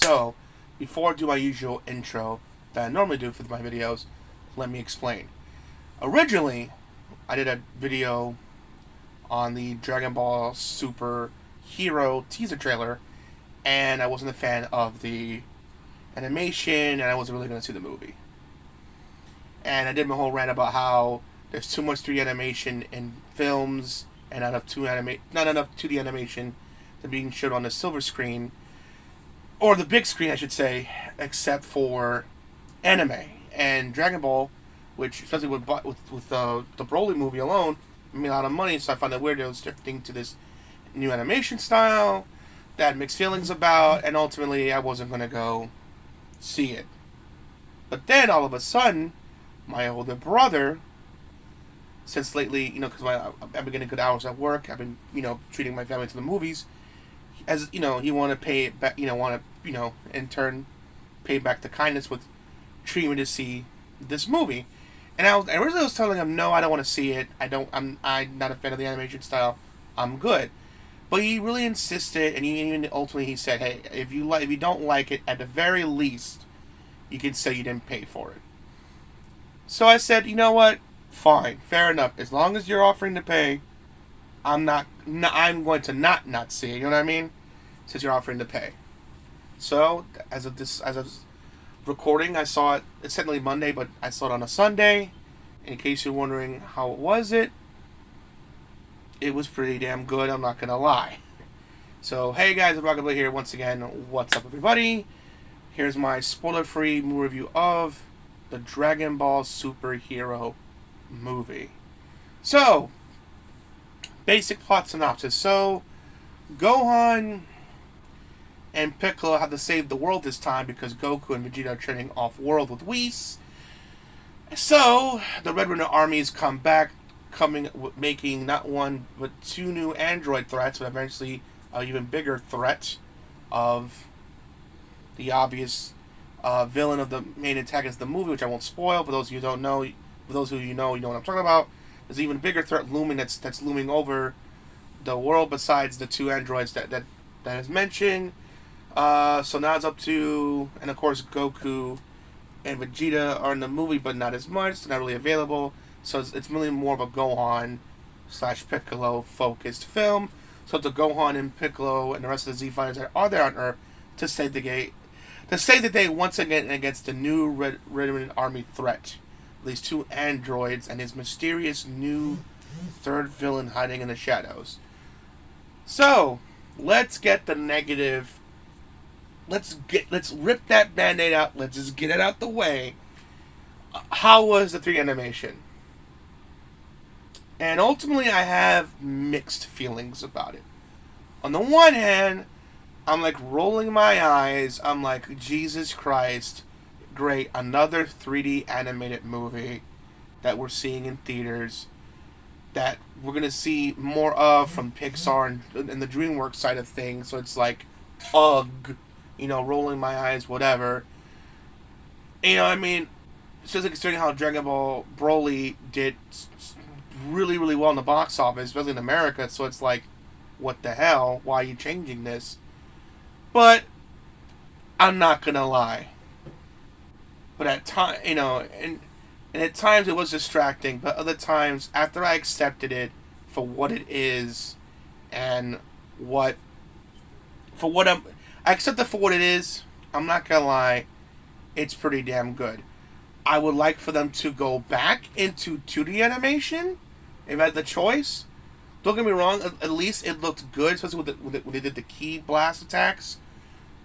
So, before I do my usual intro that I normally do for my videos, let me explain. Originally, I did a video on the Dragon Ball Super Hero teaser trailer, and I wasn't a fan of the animation, and I wasn't really going to see the movie. And I did my whole rant about how there's too much 3D animation in films, and not enough 2D animation to being showed on the silver screen, or the big screen, I should say, except for anime and Dragon Ball, which especially with the Broly movie alone made a lot of money. So I found it weird it was drifting to this new animation style that I had mixed feelings about, and ultimately I wasn't gonna go see it. But then all of a sudden, my older brother, since lately, because I've been getting good hours at work, I've been, treating my family to the movies, as, he want to pay it back, in turn, pay back the kindness with treating me to see this movie. And I originally was telling him, no, I don't want to see it. I'm not a fan of the animation style. I'm good. But he really insisted, and even ultimately he said, hey, if you don't like it, at the very least, you can say you didn't pay for it. So I said, you know what? Fine, fair enough. As long as you're offering to pay, I'm going to not see it. You know what I mean? Since you're offering to pay. So as of recording, I saw it. It's technically Monday, but I saw it on a Sunday. In case you're wondering how was it was pretty damn good. I'm not gonna lie. So hey guys, Rockingtheblade here once again. What's up, everybody? Here's my spoiler-free review of the Dragon Ball Superhero movie. So, basic plot synopsis. So, Gohan and Piccolo have to save the world this time because Goku and Vegeta are trading off-world with Whis. So, the Red Ribbon armies come back, making not one but two new android threats, but eventually an even bigger threat of the obvious villain of the main antagonist of the movie, which I won't spoil. For those of you who don't know, for those who you know what I'm talking about. There's an even bigger threat looming that's looming over the world besides the two androids that is mentioned. So now it's up to, and of course Goku and Vegeta are in the movie, but not as much. They're not really available. So it's really more of a Gohan / Piccolo focused film. So the Gohan and Piccolo and the rest of the Z Fighters that are there on Earth to save the day once again against the new Red Ribbon Army threat. These two androids and his mysterious new third villain hiding in the shadows. So, let's get the negative. Let's rip that band-aid out. Let's just get it out the way. How was the 3D animation? And ultimately, I have mixed feelings about it. On the one hand, I'm like rolling my eyes. I'm like, Jesus Christ, great, another 3D animated movie that we're seeing in theaters that we're going to see more of from Pixar and the DreamWorks side of things. So it's like, ugh, rolling my eyes, whatever. I mean, especially considering how Dragon Ball Broly did really, really well in the box office, especially in America. So it's like, what the hell? Why are you changing this? But I'm not gonna lie. But at time, and at times it was distracting. But other times, after I accepted it for what it is, and I accept it for what it is. I'm not gonna lie, it's pretty damn good. I would like for them to go back into 2D animation if I had the choice. Don't get me wrong, at least it looked good, especially when they did the ki blast attacks.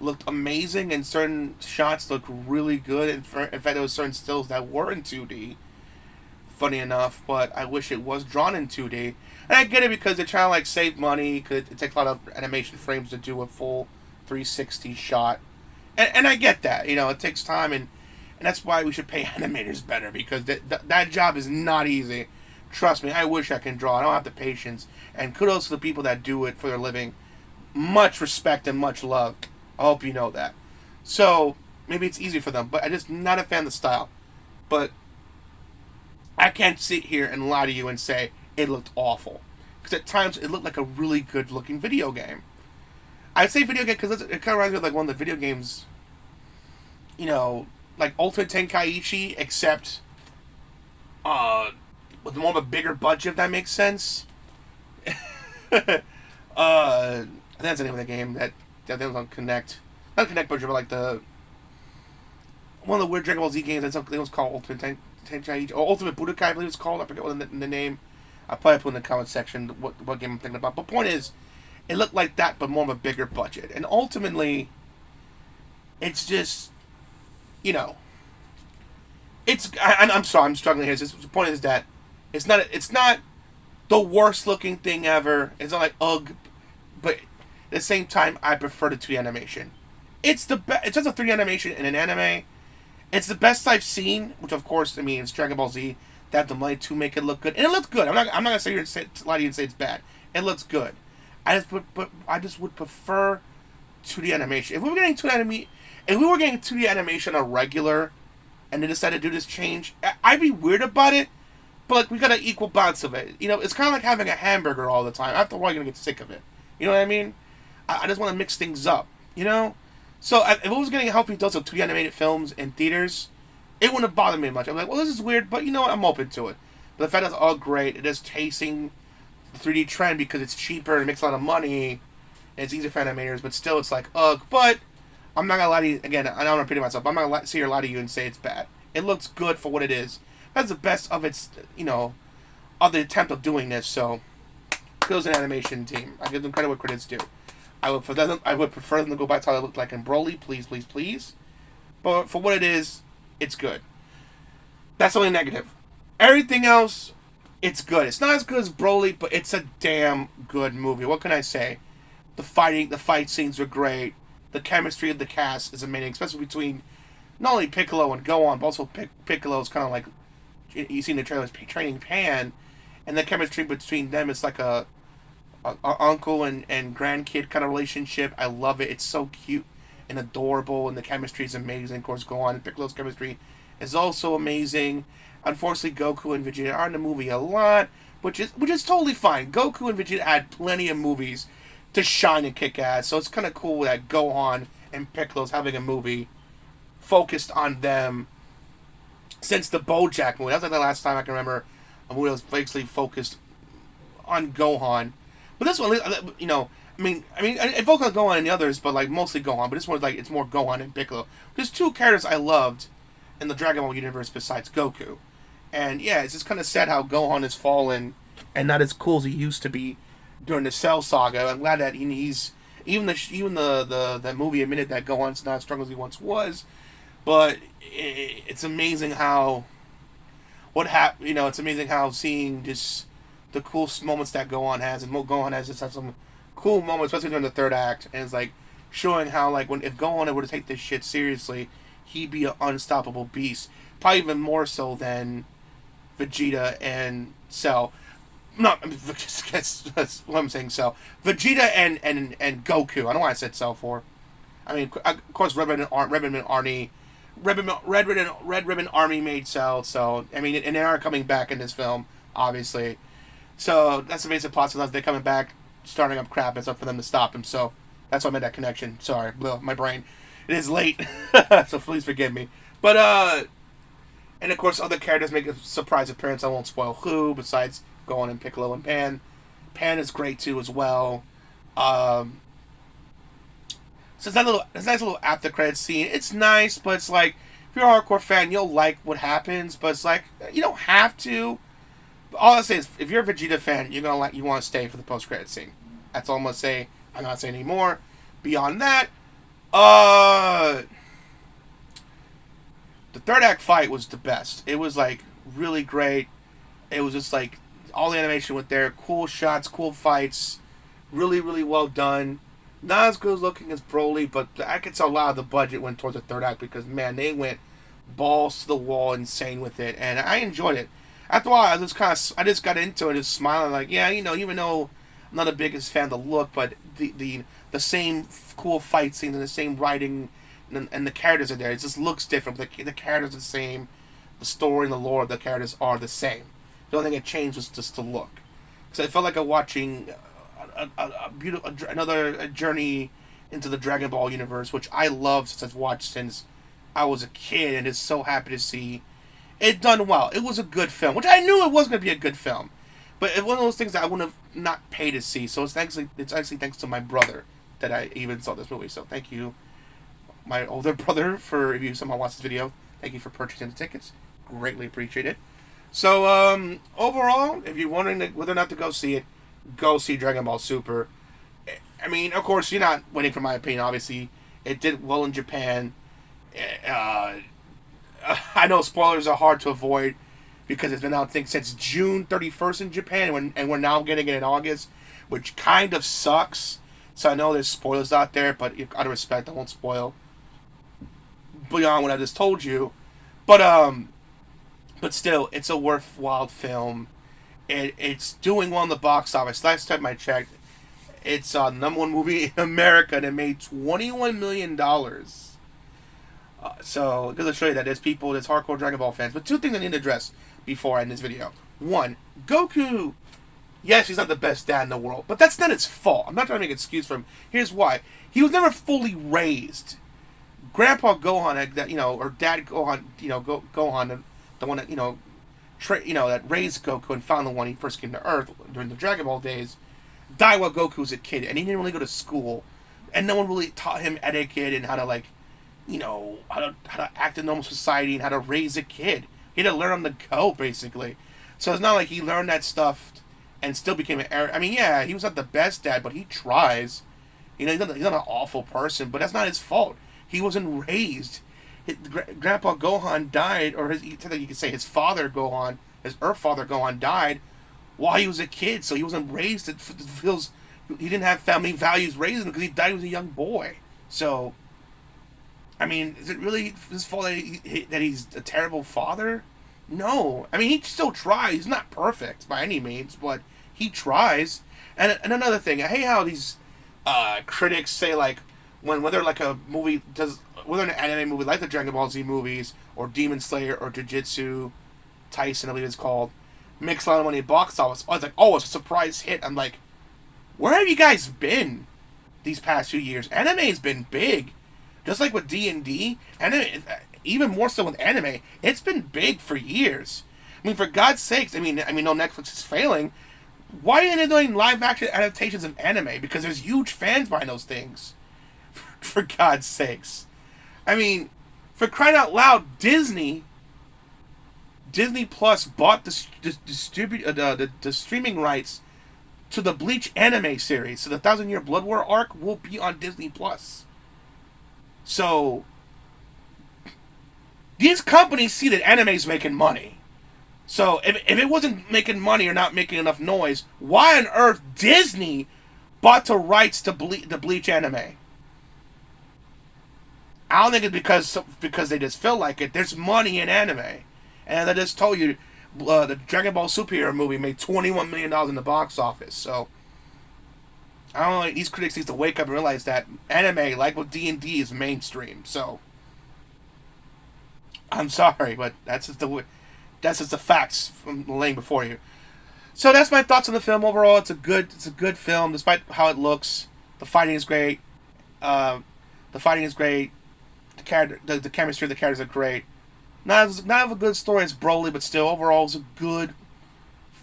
Looked amazing, and certain shots looked really good. In fact, there was certain stills that were in 2D. Funny enough, but I wish it was drawn in 2D. And I get it because they're trying to save money, because it takes a lot of animation frames to do a full 360 shot. And I get that, it takes time, and that's why we should pay animators better, because that job is not easy. Trust me, I wish I can draw. I don't have the patience. And kudos to the people that do it for their living. Much respect and much love. I hope you know that. So, maybe it's easy for them, but I'm just not a fan of the style. But I can't sit here and lie to you and say it looked awful. Because at times it looked like a really good looking video game. I'd say video game because it kind of reminds me of one of the video games you know, like Ultimate Tenkaichi, except with more of a bigger budget, if that makes sense. I think that's the name of the game that was on Connect. Not Connect, but like the one of the weird Dragon Ball Z games. I think it was called Ultimate Tenkaichi or Ultimate Budokai, I believe it's called. I forget what the name. I'll probably put in the comment section what game I'm thinking about. But point is, it looked like that, but more of a bigger budget. And ultimately, it's just, you know, I'm sorry, I'm struggling here. The point is that it's not the worst looking thing ever. It's not like ugh, but at the same time, I prefer the 2D animation. It's the best. It's just a 3D animation in an anime. It's the best I've seen. Which of course, I mean, it's Dragon Ball Z. They have the money to make it look good, and it looks good. I'm not gonna sit here and lie to you and say it's bad. It looks good. I just would prefer 2D animation. If we were getting 2D animation on regular, and they decided to do this change, I'd be weird about it. But like we got an equal balance of it. You know, it's kind of like having a hamburger all the time. After a while, you're gonna get sick of it. You know what I mean? I just want to mix things up. You know. So if it was getting a healthy dose of 2D animated films in theaters, it wouldn't have bothered me much. I'm like, well, this is weird, but you know what? I'm open to it. But the fact that it's all great, it is chasing the 3D trend because it's cheaper and it makes a lot of money, and it's easier for animators. But still, it's like, ugh. But I'm not gonna lie to you again. I know I'm repeating myself. But I'm not gonna sit here and lie to you and say it's bad. It looks good for what it is. That's the best of its, of the attempt of doing this. So, kudos an animation team. I give them credit where credit's due. I would prefer them to go back to how they looked like in Broly, please, please, please. But for what it is, it's good. That's only negative. Everything else, it's good. It's not as good as Broly, but it's a damn good movie. What can I say? The fight scenes are great. The chemistry of the cast is amazing, especially between not only Piccolo and Gohan, but also Piccolo's kind of like you see in the trailers training Pan, and the chemistry between them is like a uncle and grandkid kind of relationship. I love it. It's so cute and adorable, and the chemistry is amazing. Of course, Gohan and Piccolo's chemistry is also amazing. Unfortunately, Goku and Vegeta are in the movie a lot, which is totally fine. Goku and Vegeta had plenty of movies to shine and kick ass, so it's kind of cool that Gohan and Piccolo's having a movie focused on them since the BoJack movie. That was like the last time I can remember a movie that was basically focused on Gohan. But this one, I mean, it focused on Gohan and the others, but like mostly Gohan. But this one's like it's more Gohan and Piccolo. There's two characters I loved in the Dragon Ball universe besides Goku, and yeah, it's just kind of sad how Gohan has fallen and not as cool as he used to be during the Cell saga. I'm glad that he's even the movie admitted that Gohan's not as strong as he once was. But it's amazing how it's amazing how seeing just the cool moments that Gohan has, and Gohan has just had some cool moments, especially during the third act, and it's like showing how like if Gohan were to take this shit seriously, he'd be an unstoppable beast, probably even more so than Vegeta and Cell. No, I mean, that's what I'm saying. Cell, Vegeta and Goku. I don't know why I said Cell for. I mean, of course, Red Ribbon Army made Cell. So I mean, and they are coming back in this film, obviously. So that's the basic plot. So they're coming back, starting up crap. It's up for them to stop him. So that's why I made that connection. Sorry, my brain. It is late, so please forgive me. But and of course, other characters make a surprise appearance. I won't spoil who. Besides Gohan and Piccolo and Pan. Pan is great too as well. So it's a nice little after credits scene. It's nice, but it's like if you're a hardcore fan, you'll like what happens. But it's like you don't have to. All I say is, if you're a Vegeta fan, you want to stay for the post credit scene. That's all I'm gonna say. I'm not saying anymore. Beyond that, the third act fight was the best. It was like really great. It was just like all the animation went there. Cool shots, cool fights. Really, really well done. Not as good looking as Broly, but I could tell a lot of the budget went towards the third act because, man, they went balls to the wall insane with it. And I enjoyed it. After a while, I just got into it, just smiling like, yeah, even though I'm not the biggest fan of the look, but the same cool fight scenes and the same writing and the characters are there. It just looks different. The characters are the same. The story and the lore of the characters are the same. The only thing that changed was just the look. Because I felt like I'm watching a beautiful another journey into the Dragon Ball universe, which I love since I've watched since I was a kid, and is so happy to see it done well. It was a good film, which I knew it was going to be a good film, but it's one of those things that I wouldn't have not paid to see. So it's actually thanks to my brother that I even saw this movie. So thank you, my older brother, for if you somehow watch this video. Thank you for purchasing the tickets. Greatly appreciate it. So overall, if you're wondering whether or not to go see it, go see Dragon Ball Super. I mean, of course, you're not waiting for my opinion. Obviously, it did well in Japan. I know spoilers are hard to avoid because it's been out, I think, since June 31st in Japan, and we're now getting it in August, which kind of sucks. So I know there's spoilers out there, but out of respect, I won't spoil beyond what I just told you. But still, it's a worthwhile film. It's doing well in the box office. Last time I checked, it's the number one movie in America, and it made $21 million. So, it goes to show you that there's hardcore Dragon Ball fans. But two things I need to address before I end this video. One, Goku, yes, he's not the best dad in the world, but that's not his fault. I'm not trying to make an excuse for him. Here's why. He was never fully raised. Grandpa Gohan, or Dad Gohan, Gohan, the one that, that raised Goku and found the one he first came to Earth during the Dragon Ball days, died while Goku was a kid, and he didn't really go to school, and no one really taught him etiquette and how to, how to act in normal society and how to raise a kid. He had to learn on the go, basically. So it's not like he learned that stuff and still became an heir. I mean, yeah, he was not the best dad, but he tries. He's not an awful person, but that's not his fault. He wasn't raised. Grandpa Gohan died, or you could say his father Gohan, his Earth father Gohan died while he was a kid, so he wasn't raised. He didn't have family values raising him because he died when he was a young boy. So, I mean, is it really his fault that he's a terrible father? No. I mean, he still tries. He's not perfect by any means, but he tries. And another thing, I hate how these critics say, whether a movie whether an anime movie like the Dragon Ball Z movies, or Demon Slayer, or Jujutsu Tyson, I believe it's called, makes a lot of money at box office. It's like, it's a surprise hit. I'm like, where have you guys been these past few years? Anime's been big. Just like with D&D, anime, even more so with anime, it's been big for years. I mean, for God's sakes, I mean, no, Netflix is failing. Why aren't they doing live-action adaptations of anime? Because there's huge fans behind those things. For God's sakes. I mean, for crying out loud, Disney Plus bought the streaming rights to the Bleach anime series. So the 1,000-Year Blood War arc will be on Disney Plus. So, these companies see that anime's making money. So, if it wasn't making money or not making enough noise, why on earth Disney bought the rights to the Bleach anime? I don't think it's because they just feel like it. There's money in anime. And I just told you, the Dragon Ball superhero movie made $21 million in the box office. So, I don't know, these critics need to wake up and realize that anime, like with D&D, is mainstream. So, I'm sorry, but that's just the facts from laying before you. So that's my thoughts on the film overall. It's a good film, despite how it looks. The fighting is great. The chemistry of the characters are great. Not of a good story as Broly, but still, overall, it's a good,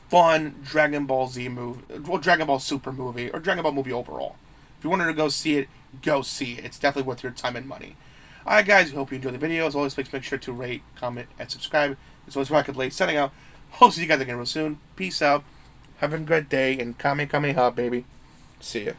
fun Dragon Ball Z movie, or Dragon Ball Super movie, or Dragon Ball movie overall. If you wanted to go see it, go see it. It's definitely worth your time and money. Alright, guys, hope you enjoyed the video. As always, please make sure to rate, comment, and subscribe. As always, Rockingtheblade signing out. Hope to see you guys again real soon. Peace out. Have a great day, and Kamehameha, baby. See ya.